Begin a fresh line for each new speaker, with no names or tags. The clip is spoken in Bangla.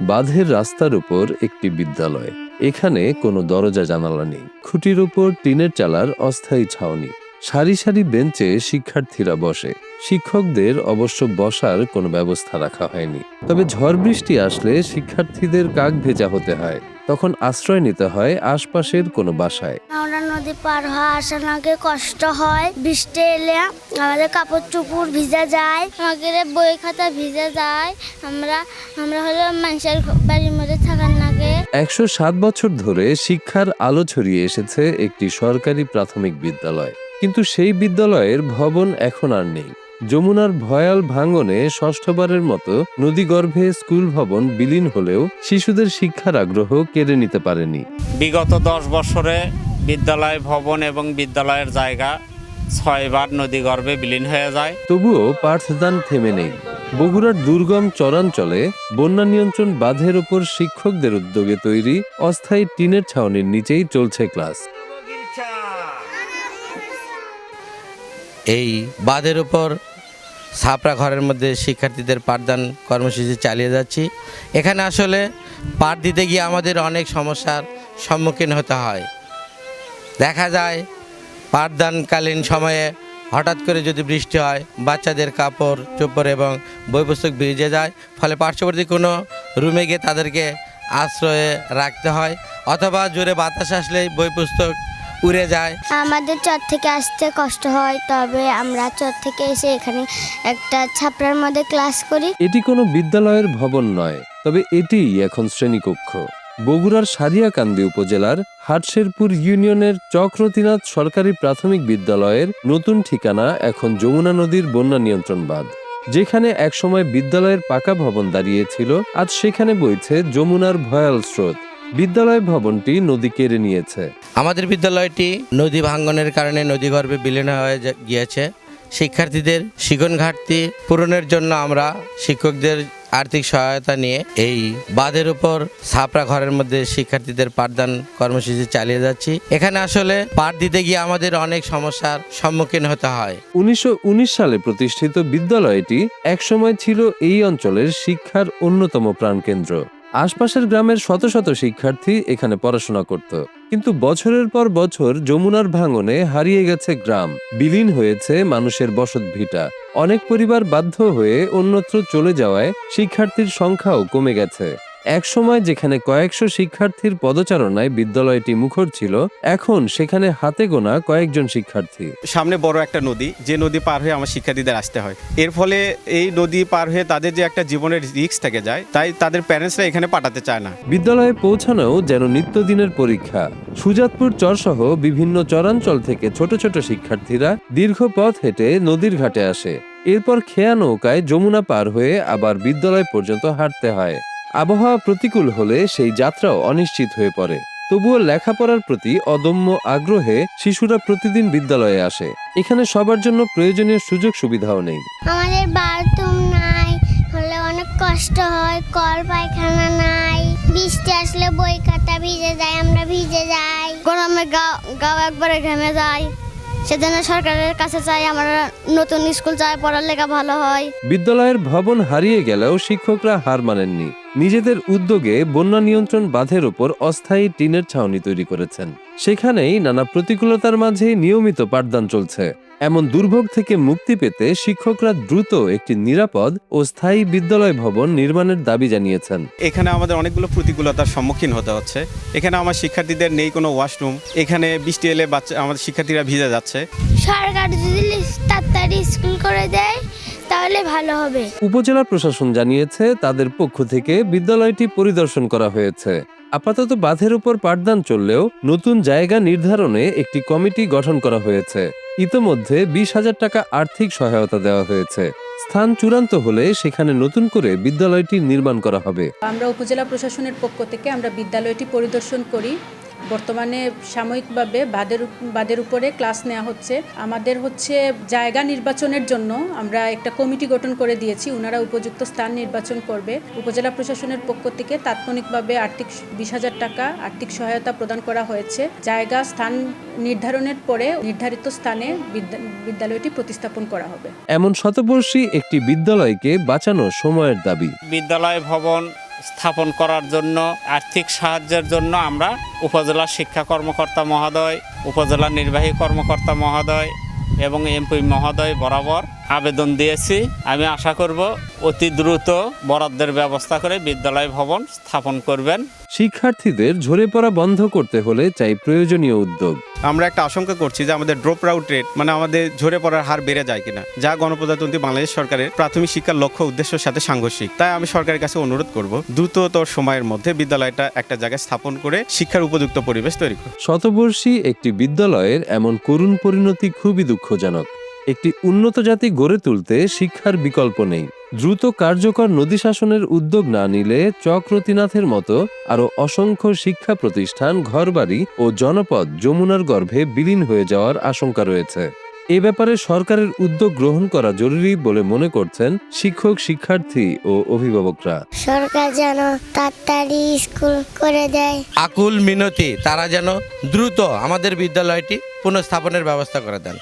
বাঁধের রাস্তার উপর একটি বিদ্যালয়। এখানে কোনো দরজা জানালা নেই। খুঁটির উপর টিনের চালার অস্থায়ী ছাউনি। সারি সারি বেঞ্চে শিক্ষার্থীরা বসে। শিক্ষকদের অবশ্য বসার কোনো ব্যবস্থা রাখা হয়নি। তবে ঝড় বৃষ্টি আসলে শিক্ষার্থীদের কাক ভেজা হতে হয়। তখন আশ্রয় নিতে হয় আশপাশের কোনো বাসায়।
আমরা নদী পার হওয়া আসার আগে কষ্ট হয়। বৃষ্টি এলে আমাদের কাপড় চোপড় ভিজে যায়, আমাদের বই খাতা ভিজে যায়। আমরা হলো মানুষের বাড়ির মধ্যে থাকার লাগে।
107 বছর ধরে শিক্ষার আলো ছড়িয়ে এসেছে একটি সরকারি প্রাথমিক বিদ্যালয়, কিন্তু সেই বিদ্যালয়ের ভবন এখন আর নেই। যমুনার ভয়াল ভাঙনে ষষ্ঠবারের মতো নদীগর্ভে স্কুল ভবন বিলীন হলেও শিশুদের শিক্ষার আগ্রহ কেড়ে নিতে পারেনি।
বিগত 10 বছরে বিদ্যালয় ভবন এবং বিদ্যালয়ের জায়গা 6 বার নদীগর্ভে বিলীন হয়ে যায়।
তবুও পাঠদান থেমে নেই। বগুড়ার দুর্গম চরাঞ্চলে বন্যা নিয়ন্ত্রণ বাঁধের ওপর শিক্ষকদের উদ্যোগে তৈরি অস্থায়ী টিনের ছাউনির নিচেই চলছে ক্লাস।
এই বাঁধের উপর ছাপড়া ঘরের মধ্যে শিক্ষার্থীদের পাঠদান কর্মসূচি চালিয়ে যাচ্ছি। এখানে আসলে পাঠ দিতে গিয়ে আমাদের অনেক সমস্যার সম্মুখীন হতে হয়। দেখা যায় পাঠদানকালীন সময়ে হঠাৎ করে যদি বৃষ্টি হয়, বাচ্চাদের কাপড় চোপড় এবং বই পুস্তক ভিজে যায়, ফলে পার্শ্ববর্তী কোনো রুমে গিয়ে তাদেরকে আশ্রয়ে রাখতে হয়, অথবা জোরে বাতাস আসলেই বই পুস্তক উড়ে যায়।
আমাদের চর থেকে আসতে কষ্ট হয়, তবে আমরা চর থেকে এসে এখানে একটা ছাপড়ার মধ্যে ক্লাস করি।
এটি কোনো বিদ্যালয়ের ভবন নয়, তবে এটিই এখন শ্রেণীকক্ষ। বগুড়ার সারিয়াকান্দি উপজেলার হাটশেরপুর ইউনিয়নের চক্রতীনাথ সরকারি প্রাথমিক বিদ্যালয়ের নতুন ঠিকানা এখন যমুনা নদীর বন্যা নিয়ন্ত্রণ বাঁধ। যেখানে একসময় বিদ্যালয়ের পাকা ভবন দাঁড়িয়েছিল, আজ সেখানে বইছে যমুনার ভয়াল স্রোত। বিদ্যালয় ভবনটি নদী কেড়ে নিয়েছে।
আমাদের বিদ্যালয়টি নদী ভাঙ্গনের কারণে নদীগর্ভে বিলীন হয়ে গিয়েছে। শিক্ষার্থীদের শিক্ষণ ঘাটতি পূরণের জন্য আমরা শিক্ষকদের আর্থিক সহায়তা নিয়ে এই বাঁধের উপর ছাপড়া ঘরের মধ্যে শিক্ষার্থীদের পাঠদান কর্মসূচি চালিয়ে যাচ্ছি। এখানে আসলে পাঠ দিতে গিয়ে আমাদের অনেক সমস্যার সম্মুখীন হতে হয়।
1919 সালে প্রতিষ্ঠিত বিদ্যালয়টি একসময় ছিল এই অঞ্চলের শিক্ষার অন্যতম প্রাণকেন্দ্র। আশপাশের গ্রামের শত শত শিক্ষার্থী এখানে পড়াশোনা করত, কিন্তু বছরের পর বছর যমুনার ভাঙনে হারিয়ে গেছে গ্রাম, বিলীন হয়েছে মানুষের বসতভিটা। অনেক পরিবার বাধ্য হয়ে অন্যত্র চলে যাওয়ায় শিক্ষার্থীর সংখ্যাও কমে গেছে। এক সময় যেখানে কয়েকশো শিক্ষার্থীর পদচারণায় বিদ্যালয়টি মুখর ছিল, এখন সেখানে হাতে গোনা কয়েকজন শিক্ষার্থী।
সামনে বড় একটা নদী, যে নদী পার হয়ে আমার শিক্ষার্থীদের আসতে হয়। এর ফলে এই নদী পার হয়ে তাদের যে একটা জীবনের রিস্ক থেকে যায়, তাই তাদের প্যারেন্টসরা এখানে পাঠাতে চায় না।
বিদ্যালয়ে পৌঁছানোও যেন নিত্যদিনের পরীক্ষা। সুজাতপুর চরসহ বিভিন্ন চরাঞ্চল থেকে ছোট ছোট শিক্ষার্থীরা দীর্ঘ পথ হেঁটে নদীর ঘাটে আসে। এরপর খেয়া নৌকায় যমুনা পার হয়ে আবার বিদ্যালয় পর্যন্ত হাঁটতে হয়। আবহাওয়া প্রতিকূল হলে সেই যাত্রাও অনিশ্চিত হয়ে পড়ে। তবুও লেখাপড়ার প্রতি অদম্য আগ্রহে শিশুরা প্রতিদিন বিদ্যালয়ে আসে। এখানে সবার জন্য প্রয়োজনীয় সুযোগ সুবিধাও নেই।
আমাদের বাথরুম নাই, হলে অনেক কষ্ট হয়। কল পায়খানা নাই, বৃষ্টি আসলে বই খাতা ভিজে যায়, আমরা ভিজে যাই। গরমে গাও একবারে ঘেমে যায়। সেজন্য সরকারের কাছে চাই আমরা নতুন স্কুল চাই, পড়ালেখা ভালো হয়।
বিদ্যালয়ের ভবন হারিয়ে গেলেও শিক্ষকরা হার মানেননি। নিজেদের উদ্যোগে বন্যা নিয়ন্ত্রণ বাঁধের উপর অস্থায়ী টিনের ছাউনি তৈরি করেছেন। সেখানেই নানা প্রতিকূলতার মাঝে নিয়মিত পাঠদান চলছে। এমন দুর্ভোগ থেকে মুক্তি পেতে শিক্ষকরা দ্রুত একটি নিরাপদ ও স্থায়ী বিদ্যালয় ভবন নির্মাণের দাবি জানিয়েছেন।
এখানে আমাদের অনেকগুলো প্রতিকূলতার সম্মুখীন হতে হচ্ছে। এখানে আমার শিক্ষার্থীদের নেই কোনো ওয়াশরুম। এখানে বৃষ্টি এলে আমাদের শিক্ষার্থীরা ভিজে যাচ্ছে।
সরকার যদি তাড়াতাড়ি স্কুল করে দেয় তাহলে ভালো হবে।
উপজেলা প্রশাসন জানিয়েছে তাদের পক্ষ থেকে বিদ্যালয়টি পরিদর্শন করা হয়েছে। আপাতত বাঁধের উপর পাঠদান চললেও নতুন জায়গা নির্ধারণে একটি কমিটি গঠন করা হয়েছে। ইতোমধ্যে 20,000 টাকা আর্থিক সহায়তা দেওয়া হয়েছে। স্থান চূড়ান্ত হলে সেখানে নতুন করে বিদ্যালয়টি নির্মাণ করা হবে।
আমরা উপজেলা প্রশাসনের পক্ষ থেকে আমরা বিদ্যালয়টি পরিদর্শন করি। বর্তমানে সাময়িকভাবে বাদের উপরে ক্লাস নেওয়া হচ্ছে। আমাদের হচ্ছে জায়গা নির্বাচনের জন্য আমরা একটা কমিটি গঠন করে দিয়েছি, ওনারা উপযুক্ত স্থান নির্বাচন করবে। উপজেলা প্রশাসনের পক্ষ থেকে তাৎক্ষণিকভাবে 20,000 টাকা আর্থিক সহায়তা প্রদান করা হয়েছে। জায়গা স্থান নির্ধারণের পরে নির্ধারিত স্থানে বিদ্যালয়টি প্রতিস্থাপন করা হবে।
এমন শতবর্ষী একটি বিদ্যালয়কে বাঁচানো সময়ের দাবি।
বিদ্যালয় ভবন স্থাপন করার জন্য আর্থিক সাহায্যের জন্য আমরা উপজেলা শিক্ষা কর্মকর্তা মহোদয়, উপজেলা নির্বাহী কর্মকর্তা মহোদয় এবং এমপি মহোদয় বরাবর আবেদন দিয়েছি। আমি আশা করব অতি দ্রুত বরাদ্দের ব্যবস্থা করে বিদ্যালয় ভবন স্থাপন করবেন।
শিক্ষার্থীদের ঝরে পড়া বন্ধ করতে হলে চাই প্রয়োজনীয় উদ্যোগ।
আমরা একটা আশঙ্কা করছি যে আমাদের ড্রপ আউট রেট মানে আমাদের ঝরে পড়ার হার বেড়ে যায় কিনা, যা গণপ্রজাতন্ত্রী বাংলাদেশ সরকারের প্রাথমিক শিক্ষার লক্ষ্য উদ্দেশ্যের সাথে সাংঘর্ষিক। তাই আমি সরকারের কাছে অনুরোধ করব দ্রুততর সময়ের মধ্যে বিদ্যালয়টা একটা জায়গায় স্থাপন করে শিক্ষার উপযুক্ত পরিবেশ তৈরি করুন।
শতবর্ষী একটি বিদ্যালয়ের এমন করুণ পরিণতি খুবই দুঃখজনক। একটি উন্নত জাতি গড়ে তুলতে শিক্ষার বিকল্প নেই। দ্রুত কার্যকর নদী শাসনের উদ্যোগ না নিলে চক্রতীনাথের মতো আরও অসংখ্য শিক্ষা প্রতিষ্ঠান, ঘরবাড়ি ও জনপদ যমুনার গর্ভে বিলীন হয়ে যাওয়ার আশঙ্কা রয়েছে। এ ব্যাপারে সরকারের উদ্যোগ গ্রহণ করা জরুরি বলে মনে করছেন শিক্ষক, শিক্ষার্থী ও অভিভাবকরা।
সরকার যেন তাড়াতাড়ি স্কুল করে দেয়।
আকুল মিনতি, তারা যেন দ্রুত আমাদের বিদ্যালয়টি পুনঃস্থাপনের ব্যবস্থা করে দেন।